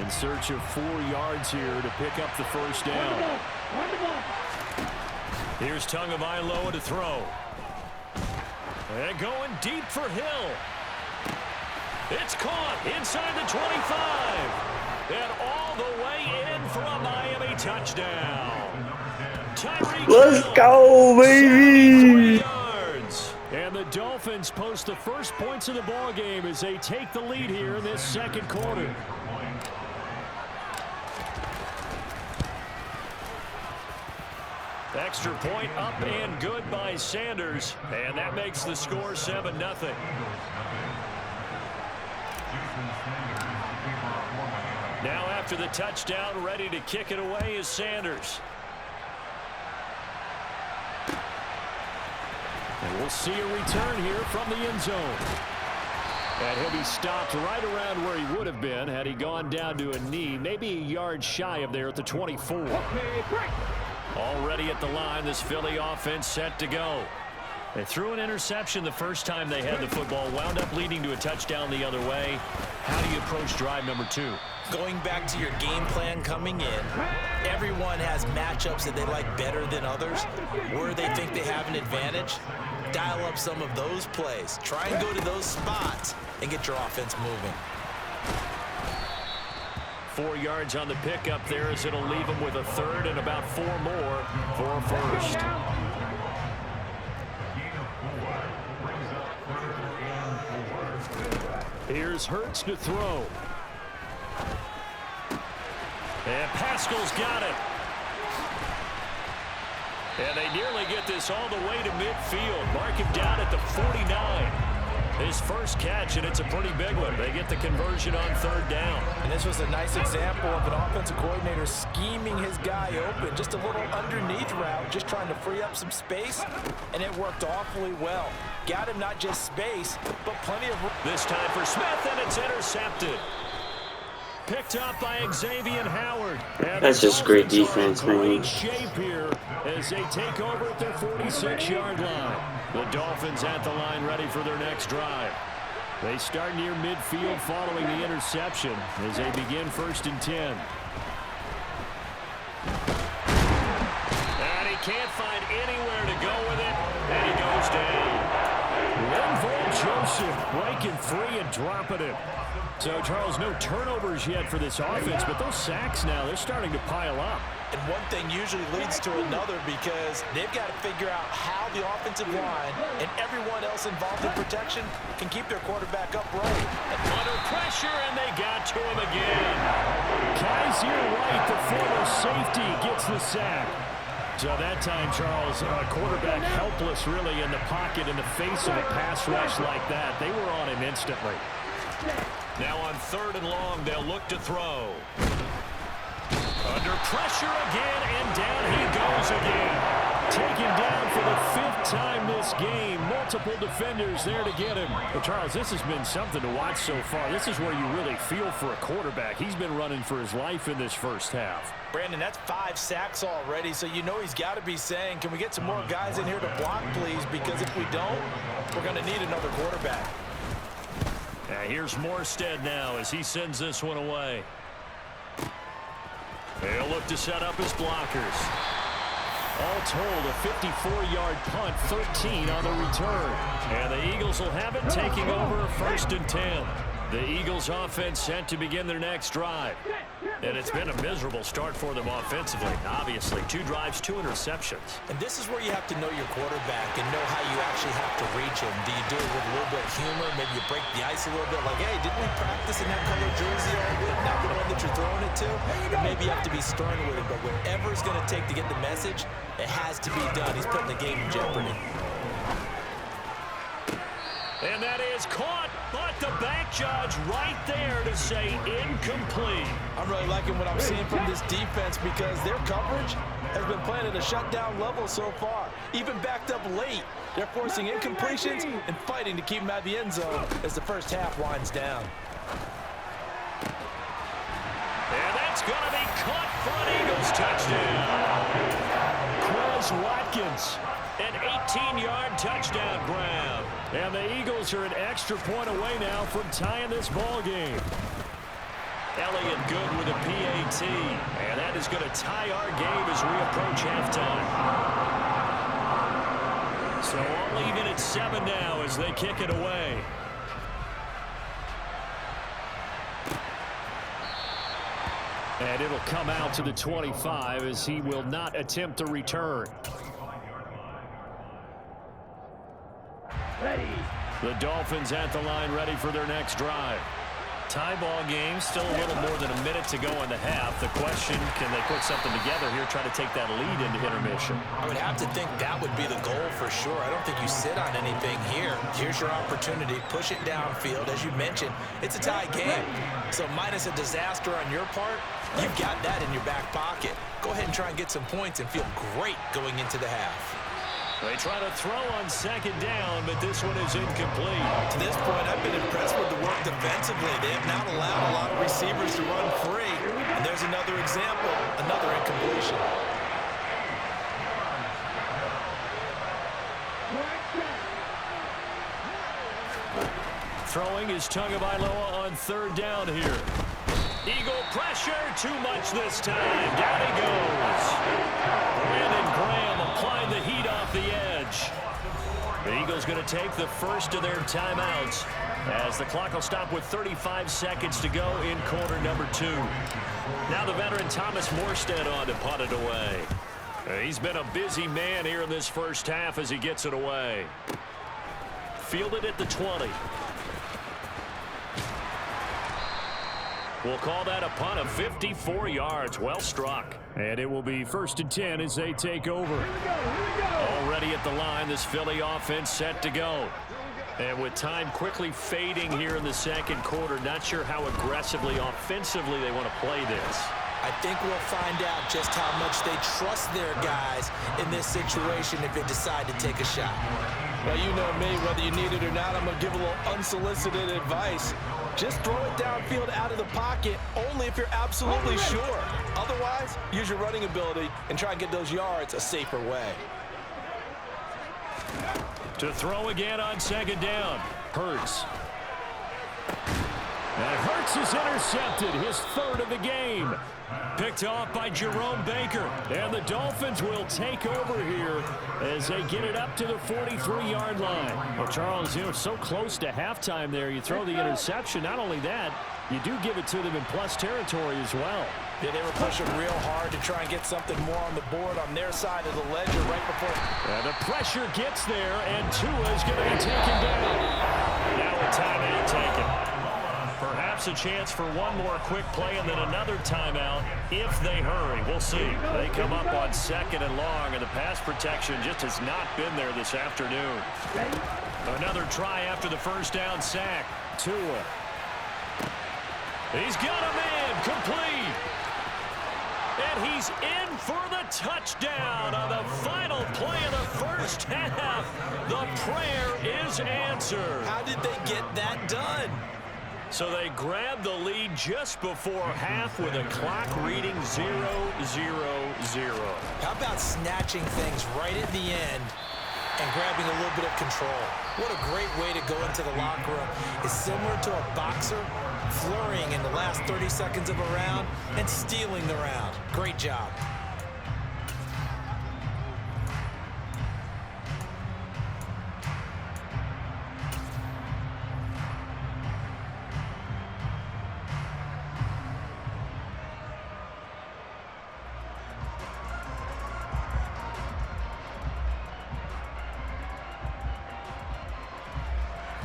In search of 4 yards here to pick up the first down. Here's Tagovailoa to throw. And going deep for Hill. It's caught inside the 25. And all the way in for a Miami touchdown. Let's go, baby! And the Dolphins post the first points of the ball game as they take the lead here in this second quarter. Extra point up and good by Sanders, and that makes the score 7-0. Now after the touchdown, ready to kick it away is Sanders. And we'll see a return here from the end zone. And he'll be stopped right around where he would have been had he gone down to a knee, maybe a yard shy of there at the 24. Already at the line, this Philly offense set to go. They threw an interception the first time they had the football, wound up leading to a touchdown the other way. How do you approach drive number 2? Going back to your game plan coming in, everyone has matchups that they like better than others. Where they think they have an advantage, dial up some of those plays. Try and go to those spots and get your offense moving. 4 yards on the pickup there as it'll leave them with a third and about 4 more for a first. Here's Hurts to throw. And Pascal's got it. And they nearly get this all the way to midfield. Mark him down at the 49. His first catch, and it's a pretty big one. They get the conversion on third down. And this was a nice example of an offensive coordinator scheming his guy open. Just a little underneath route, just trying to free up some space, and it worked awfully well. Got him not just space, but plenty of room. This time for Smith, and it's intercepted. Picked up by Xavier Howard. And that's just great defense, man. Great shape here as they take over at their 46-yard line. The Dolphins at the line ready for their next drive. They start near midfield following the interception as they begin 1st and 10. And he can't find anywhere to go with it, and he goes down. Linval Joseph breaking free and dropping it. So, Charles, no turnovers yet for this offense, but those sacks now, they're starting to pile up. And one thing usually leads to another because they've got to figure out how the offensive line and everyone else involved in protection can keep their quarterback upright. And under pressure, and they got to him again. Kaiser White, the former safety, gets the sack. So that time, Charles, quarterback helpless really in the pocket in the face of a pass rush like that. They were on him instantly. Now on 3rd and long, they'll look to throw. Under pressure again, and down he goes again. Taken down for the 5th time this game. Multiple defenders there to get him. Well, Charles, this has been something to watch so far. This is where you really feel for a quarterback. He's been running for his life in this first half. Brandon, that's 5 sacks already, so you know he's got to be saying, can we get some more guys in here to block, please? Because if we don't, we're going to need another quarterback. Now here's Morstead now as he sends this one away. They'll look to set up his blockers. All told, a 54-yard punt, 13 on the return. And the Eagles will have it, taking over 1st and 10. The Eagles offense set to begin their next drive. And it's been a miserable start for them offensively. Obviously, 2 drives, 2 interceptions. And this is where you have to know your quarterback and know how you actually have to reach him. Do you do it with a little bit of humor? Maybe you break the ice a little bit like, hey, didn't we practice in that color jersey already? Not the one that you're throwing it to? Or maybe you have to be stern with him. But whatever it's going to take to get the message, it has to be done. He's putting the game in jeopardy. And that is caught, but the back judge right there to say incomplete. I'm really liking what I'm seeing from this defense because their coverage has been playing at a shutdown level so far. Even backed up late, they're forcing incompletions and fighting to keep them out of the end zone as the first half winds down. And that's going to be caught for an Eagles touchdown. Quez Watkins, an 18-yard touchdown grab. And the Eagles are an extra point away now from tying this ball game. Elliott good with a PAT. And that is going to tie our game as we approach halftime. So all even at 7 now as they kick it away. And it'll come out to the 25 as he will not attempt to return. The Dolphins at the line ready for their next drive. Tie ball game, still a little more than a minute to go in the half. The question, can they put something together here, try to take that lead into intermission? I would have to think that would be the goal for sure. I don't think you sit on anything here. Here's your opportunity. Push it downfield. As you mentioned, it's a tie game. So minus a disaster on your part, you've got that in your back pocket. Go ahead and try and get some points and feel great going into the half. They try to throw on second down, but this one is incomplete. To this point, I've been impressed with the work defensively. They have not allowed a lot of receivers to run free. And there's another example, another incompletion. Throwing is Tagovailoa on third down here. Eagle pressure, too much this time. Down he goes. Brandon Graham applying the heat off the edge. The Eagles going to take the first of their timeouts as the clock will stop with 35 seconds to go in quarter number 2. Now the veteran Thomas Morstead on to punt it away. He's been a busy man here in this first half as he gets it away. Fielded at the 20. We'll call that a punt of 54 yards. Well struck. And it will be 1st and 10 as they take over. Already at the line, this Philly offense set to go. And with time quickly fading here in the second quarter, not sure how aggressively, offensively they want to play this. I think we'll find out just how much they trust their guys in this situation if they decide to take a shot. Well, you know me, whether you need it or not, I'm going to give a little unsolicited advice. Just throw it downfield out of the pocket only if you're absolutely sure. Otherwise, use your running ability and try and get those yards a safer way. To throw again on second down. Hurts. And Hurts is intercepted, his third of the game. Picked off by Jerome Baker. And the Dolphins will take over here as they get it up to the 43-yard line. Well, Charles, so close to halftime there. You throw the interception. Not only that, you do give it to them in plus territory as well. Yeah, they were pushing real hard to try and get something more on the board on their side of the ledger right before. And the pressure gets there, and Tua is going to be taken down. Now a timeout taken. Perhaps a chance for one more quick play and then another timeout if they hurry. We'll see. They come up on second and long, and the pass protection just has not been there this afternoon. Another try after the first down sack. Tua. He's got a man complete. And he's in for the touchdown on the final play of the first half. The prayer is answered. How did they get that done? So they grabbed the lead just before half with a clock reading 0-0-0. How about snatching things right at the end and grabbing a little bit of control? What a great way to go into the locker room. It's similar to a boxer flurrying in the last 30 seconds of a round and stealing the round. Great job.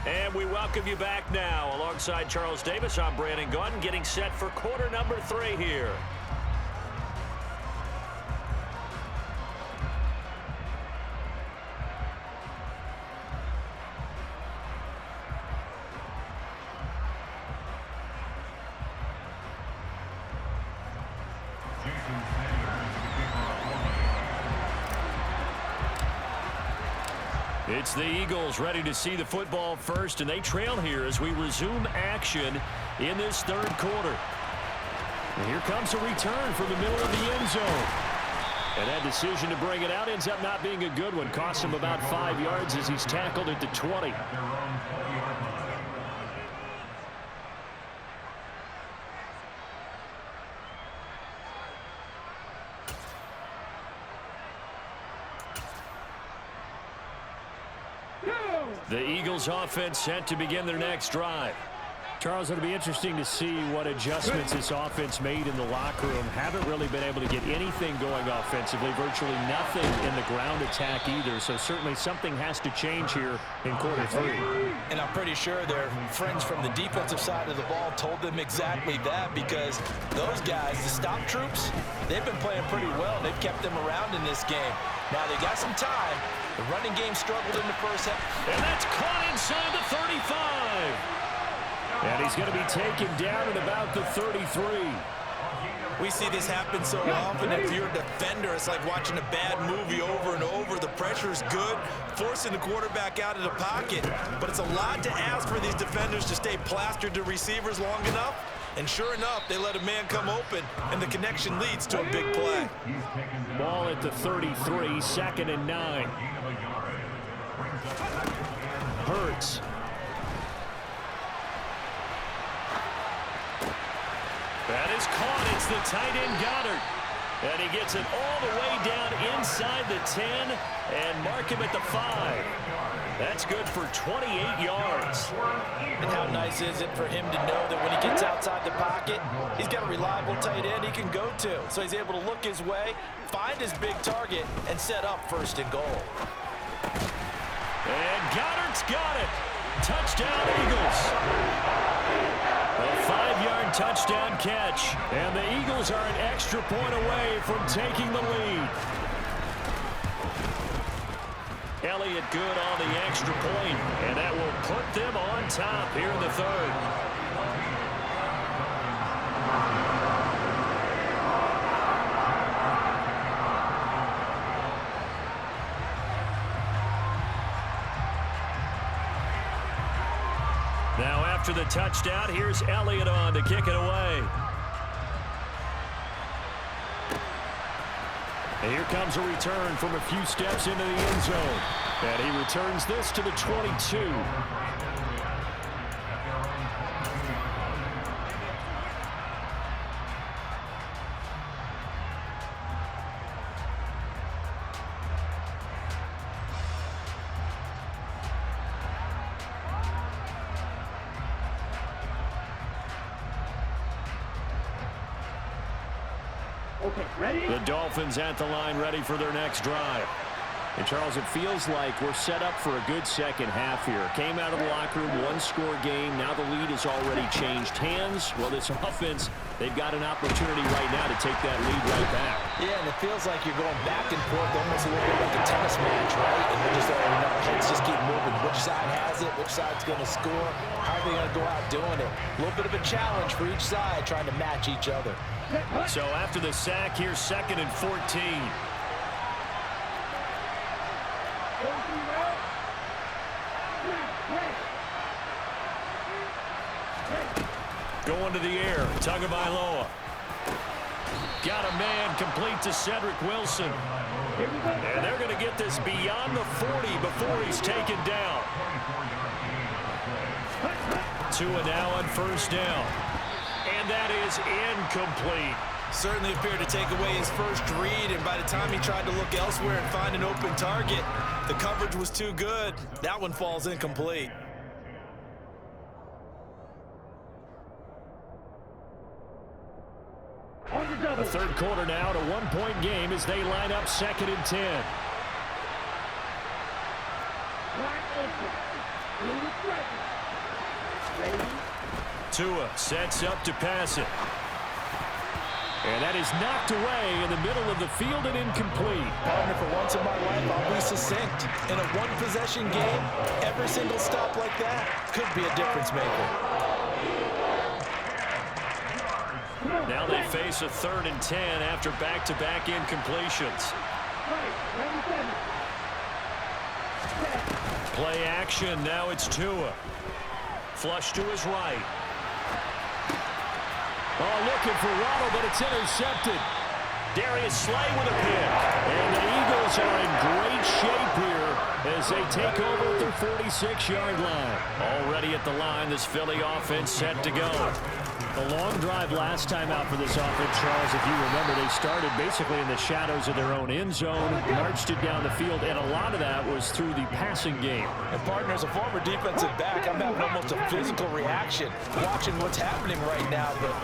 And we welcome you back now. Alongside Charles Davis, I'm Brandon Gunn, getting set for quarter number 3 here. It's the Eagles ready to see the football first, and they trail here as we resume action in this third quarter. And here comes a return from the middle of the end zone. And that decision to bring it out ends up not being a good one. Costs him about 5 yards as he's tackled at the 20. The Eagles offense set to begin their next drive. Charles, it'll be interesting to see what adjustments this offense made in the locker room. Haven't really been able to get anything going offensively, virtually nothing in the ground attack either. So certainly something has to change here in quarter 3. And I'm pretty sure their friends from the defensive side of the ball told them exactly that, because those guys, the stop troops, they've been playing pretty well. They've kept them around in this game. Now they got some time. The running game struggled in the first half. And that's caught inside the 35. And he's going to be taken down at about the 33. We see this happen so often. If you're a defender, it's like watching a bad movie over and over. The pressure is good, forcing the quarterback out of the pocket. But it's a lot to ask for these defenders to stay plastered to receivers long enough. And sure enough, they let a man come open, and the connection leads to a big play. Ball at the 33, 2nd and 9. Hurts. That is caught. It's the tight end Goddard. And he gets it all the way down inside the 10 and mark him at the 5. That's good for 28 yards. And how nice is it for him to know that when he gets outside the pocket, he's got a reliable tight end he can go to. So he's able to look his way, find his big target, and set up 1st and goal. And Goddard's got it. Touchdown, Eagles. A 5-yard touchdown catch. And the Eagles are an extra point away from taking the lead. Elliott good on the extra point, and that will put them on top here in the 3rd. Now after the touchdown, here's Elliott on to kick it away. And here comes a return from a few steps into the end zone. And he returns this to the 22. The Dolphins at the line, ready for their next drive. And Charles, it feels like we're set up for a good second half here. Came out of the locker room, 1-score game. Now the lead has already changed hands. Well, this offense, they've got an opportunity right now to take that lead right back. Yeah, and it feels like you're going back and forth, almost a little bit like a tennis match, right? And we're just heads just keep moving. Which side has it? Which side's going to score? How are they going to go out doing it? A little bit of a challenge for each side, trying to match each other. So after the sack, here's 2nd and 14. Going to the air, Tagovailoa. Got a man complete to Cedric Wilson. And they're going to get this beyond the 40 before he's taken down. Tua now on 1st down. And that is incomplete. Certainly appeared to take away his first read, and by the time he tried to look elsewhere and find an open target, the coverage was too good. That one falls incomplete. The 3rd quarter now, to 1-point game as they line up 2nd and 10. Tua sets up to pass it. And that is knocked away in the middle of the field and incomplete. Partner, for once in my life, I'll be succinct. In a one-possession game, every single stop like that could be a difference maker. Now they face a 3rd and 10 after back-to-back incompletions. Play action, now it's Tua. Flush to his right. Oh, looking for Waddle, but it's intercepted. Darius Slay with a pick. And the Eagles are in great shape here as they take over at the 46-yard line. Already at the line, this Philly offense set to go. A long drive last time out for this offense, Charles. If you remember, they started basically in the shadows of their own end zone, marched it down the field, and a lot of that was through the passing game. And partner, as a former defensive back, I'm having almost a physical reaction watching what's happening right now. But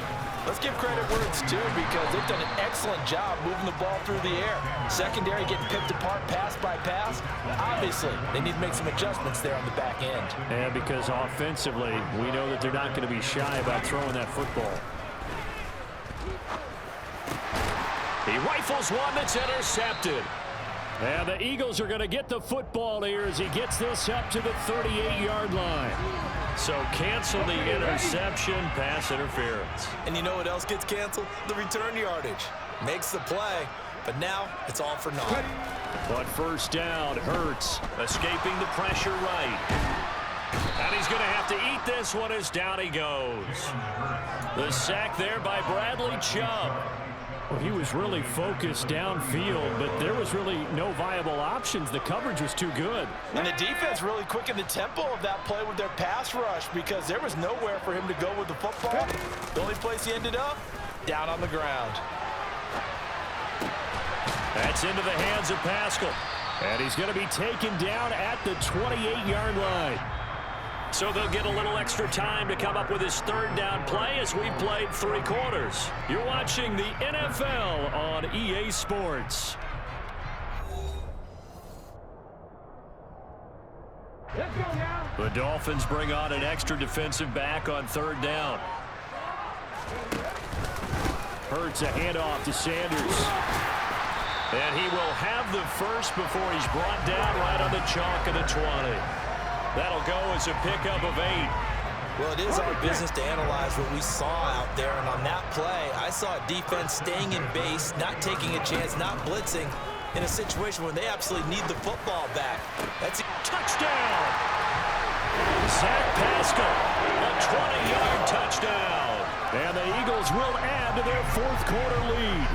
let's give credit where it's due, because they've done an excellent job moving the ball through the air. Secondary getting picked apart pass by pass. Obviously, they need to make some adjustments there on the back end. And because offensively, we know that they're not going to be shy about throwing that football. He rifles one that's intercepted. And the Eagles are going to get the football here as he gets this up to the 38-yard line. So cancel the interception, pass interference. And you know what else gets canceled? The return yardage. Makes the play, but now it's all for naught. But first down, Hurts escaping the pressure right. And he's going to have to eat this one as down he goes. The sack there by Bradley Chubb. Well, he was really focused downfield, but there was really no viable options. The coverage was too good. And the defense really quickened the tempo of that play with their pass rush, because there was nowhere for him to go with the football. The only place he ended up, down on the ground. That's into the hands of Pascal. And he's going to be taken down at the 28-yard line. So they'll get a little extra time to come up with his third down play as we played 3 quarters. You're watching the NFL on EA Sports. Let's go now. The Dolphins bring on an extra defensive back on third down. Hurts a handoff to Sanders. And he will have the first before he's brought down right on the chalk of the 20. That'll go as a pickup of 8. Well, it is our business to analyze what we saw out there, and on that play, I saw a defense staying in base, not taking a chance, not blitzing, in a situation where they absolutely need the football back. That's a touchdown! Zach Pascal, a 20-yard touchdown. And the Eagles will add to their 4th quarter lead.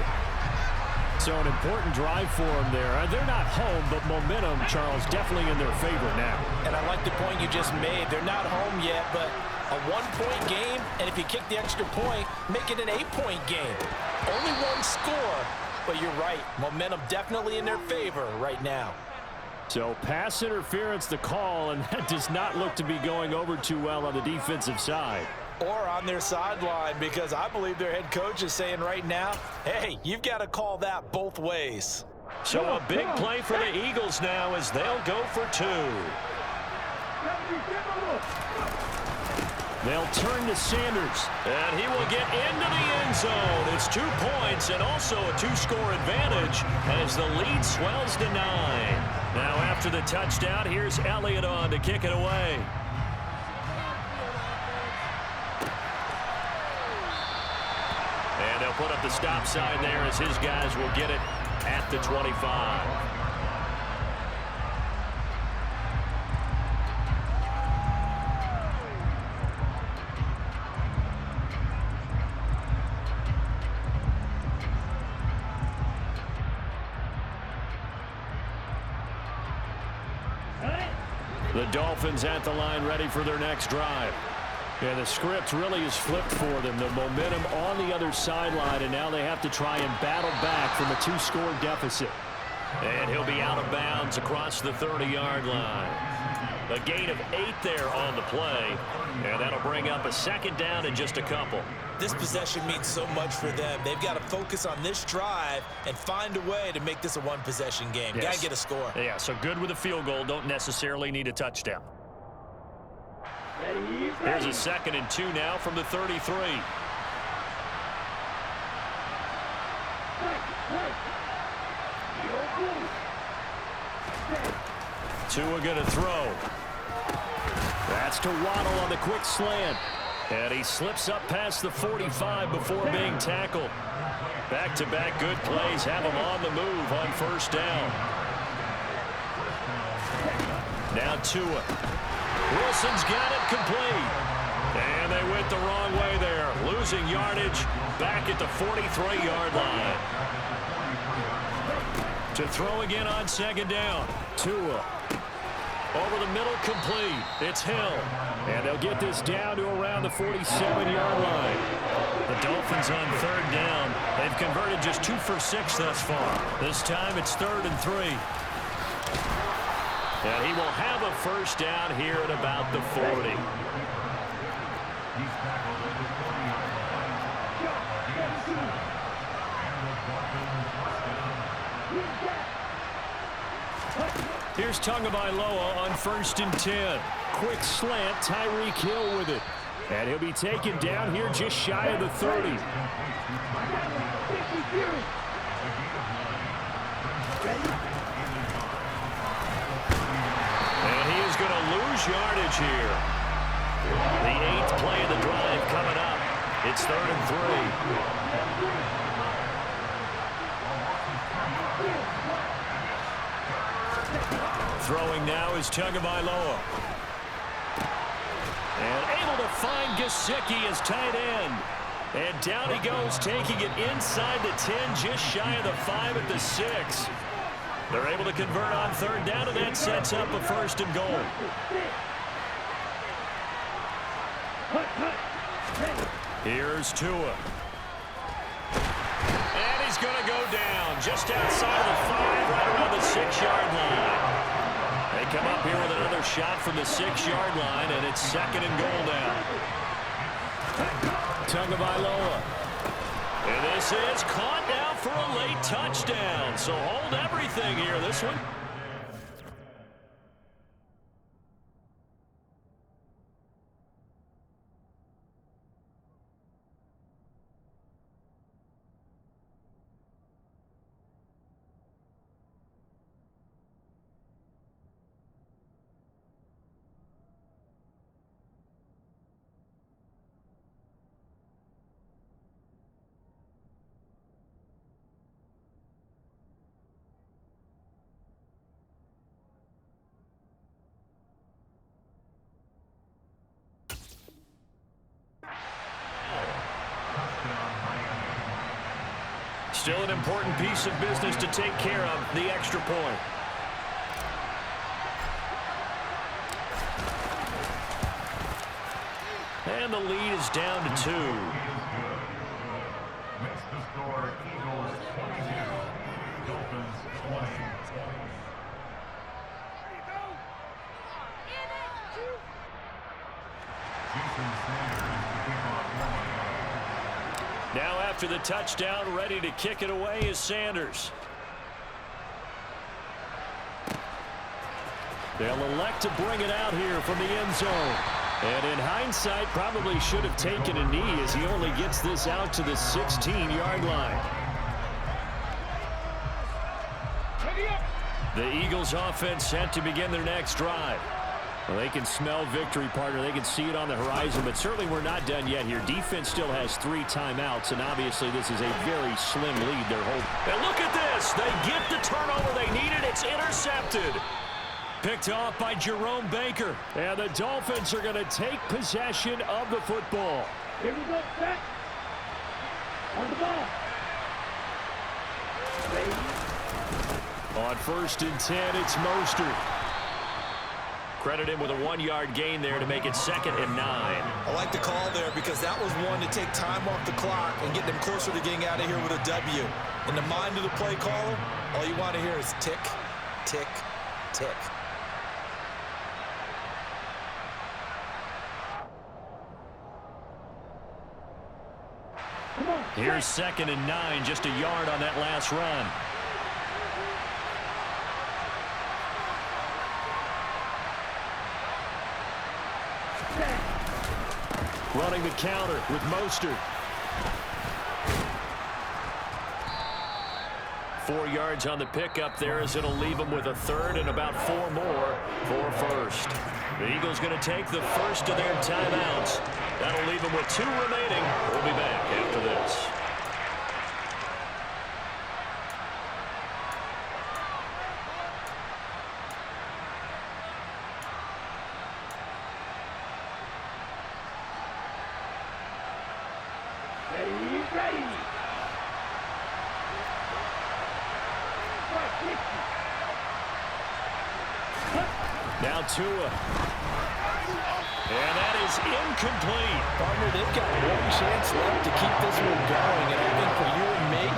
So an important drive for them there. They're not home, but momentum, Charles, definitely in their favor now. And I like the point you just made. They're not home yet, but a 1-point game, and if you kick the extra point, make it an 8-point game. Only 1 score, but you're right. Momentum definitely in their favor right now. So pass interference the call, and that does not look to be going over too well on the defensive side. Or on their sideline, because I believe their head coach is saying right now, hey, you've got to call that both ways. So a big play for the Eagles now as they'll go for 2. They'll turn to Sanders, and he will get into the end zone. It's 2 points and also a 2-score advantage as the lead swells to 9. Now after the touchdown, here's Elliott on to kick it away. And they'll put up the stop sign there as his guys will get it at the 25. The Dolphins at the line ready for their next drive. Yeah, the script really is flipped for them. The momentum on the other sideline, and now they have to try and battle back from a 2-score deficit. And he'll be out of bounds across the 30-yard line. A gain of 8 there on the play, and that'll bring up a 2nd down in just a couple. This possession means so much for them. They've got to focus on this drive and find a way to make this a 1-possession game. Yes. Got to get a score. Yeah, so good with a field goal. Don't necessarily need a touchdown. Here's a 2nd and 2 now from the 33. Tua going to throw. That's to Waddle on the quick slant. And he slips up past the 45 before being tackled. Back-to-back good plays have him on the move on first down. Now Tua. Wilson's got it complete. And they went the wrong way there. Losing yardage back at the 43-yard line. To throw again on 2nd down. Tua Over the middle, complete. It's Hill. And they'll get this down to around the 47-yard line. The Dolphins on third down. They've converted just 2 for 6 thus far. This time it's 3rd and 3. And he will have a first down here at about the 40. Here's Tagovailoa on 1st and 10. Quick slant, Tyreek Hill with it. And he'll be taken down here just shy of the 30. And he is going to lose yardage here. The 8th play of the drive coming up. It's 3rd and 3. Throwing now is Tagovailoa. And able to find Gesicki as tight end. And down he goes, taking it inside the 10, just shy of the 5 at the 6. They're able to convert on third down, and that sets up a 1st and goal. Here's Tua. And he's going to go down just outside of the 5, right around the 6-yard line. They come up here with another shot from the 6-yard line, and it's 2nd and goal now. Tagovailoa. And this is caught now for a late touchdown. So hold everything here, this one. Still an important piece of business to take care of, the extra point. And the lead is down to 2. Makes the score Eagles 22, Dolphins 20. Now after the touchdown, ready to kick it away is Sanders. They'll elect to bring it out here from the end zone. And in hindsight, probably should have taken a knee as he only gets this out to the 16-yard line. The Eagles offense set to begin their next drive. Well, they can smell victory, partner. They can see it on the horizon, but certainly we're not done yet here. Defense still has 3 timeouts, and obviously this is a very slim lead they're holding. And look at this. They get the turnover they needed. It's intercepted. Picked off by Jerome Baker. And the Dolphins are going to take possession of the football. Here we go, set. On the ball. On 1st and 10, it's Mostert. Credit him with a 1-yard gain there to make it 2nd and 9. I like the call there because that was one to take time off the clock and get them closer to getting out of here with a W. In the mind of the play caller, all you want to hear is tick, tick, tick. Here's 2nd and 9, just a yard on that last run. Running the counter with Mostert. 4 yards on the pickup there as it'll leave him with a 3rd and about 4 more for 1st. The Eagles going to take the first of their timeouts. That'll leave them with 2 remaining. We'll be back after this. Now now Tua. And that is incomplete. Partner, they've got one chance left to keep this one going. And I think for you and me,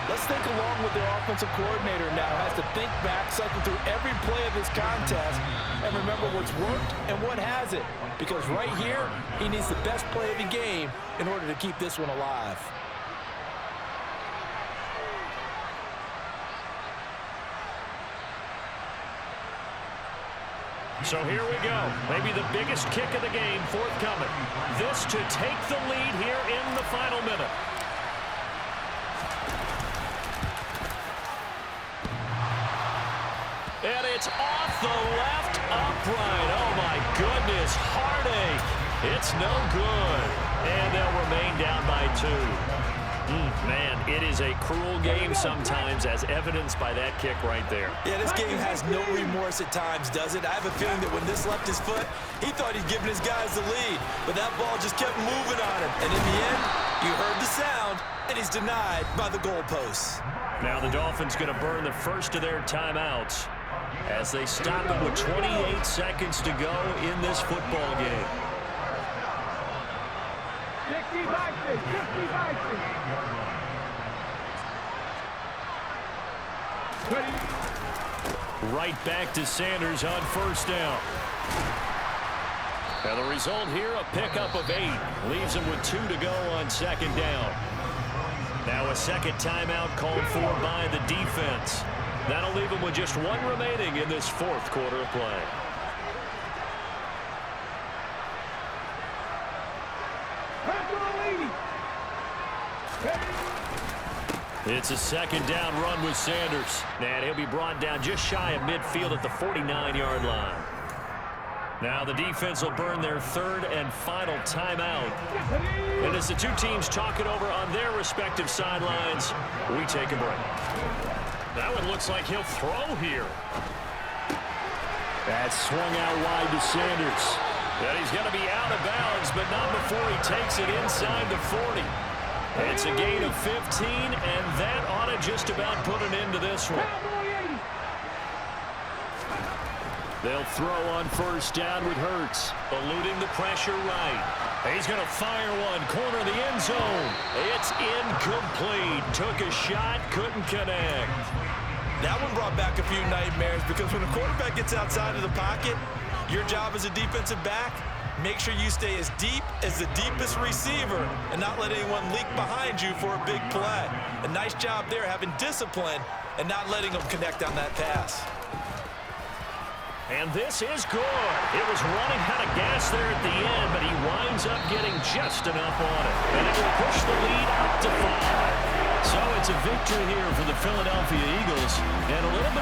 let's think along with their offensive coordinator now. Has to think back, cycle through every play of this contest, and remember what's worked and what hasn't. Because right here, he needs the best play of the game in order to keep this one alive. So here we go. Maybe the biggest kick of the game forthcoming. This to take the lead here in the final minute. And it's off the left upright. Oh, my goodness. Heartache. It's no good. And they'll remain down by 2. Man, it is a cruel game sometimes, as evidenced by that kick right there. Yeah, this game has no remorse at times, does it? I have a feeling that when this left his foot, he thought he'd given his guys the lead. But that ball just kept moving on him. And in the end, you heard the sound, and he's denied by the goalposts. Now the Dolphins going to burn the first of their timeouts as they stop it with 28 seconds to go in this football game. 50-50. Right back to Sanders on first down. Now the result here, a pickup of 8. Leaves him with 2 to go on second down. Now a second timeout called for by the defense. That'll leave him with just 1 remaining in this fourth quarter of play. It's a second down run with Sanders. And he'll be brought down just shy of midfield at the 49-yard line. Now the defense will burn their third and final timeout. And as the two teams talk it over on their respective sidelines, we take a break. That one looks like he'll throw here. That swung out wide to Sanders. And he's going to be out of bounds, but not before he takes it inside the 40. It's a gain of 15, and that ought to just about put an end to this one. They'll throw on first down with Hurts, eluding the pressure right. He's going to fire one, corner of the end zone. It's incomplete. Took a shot, couldn't connect. That one brought back a few nightmares because when a quarterback gets outside of the pocket, your job as a defensive back, make sure you stay as deep as the deepest receiver and not let anyone leak behind you for a big play. A nice job there having discipline and not letting them connect on that pass. And this is good. It was running out of gas there at the end, but he winds up getting just enough on it. And it will push the lead up to 5. So it's a victory here for the Philadelphia Eagles. And a little bit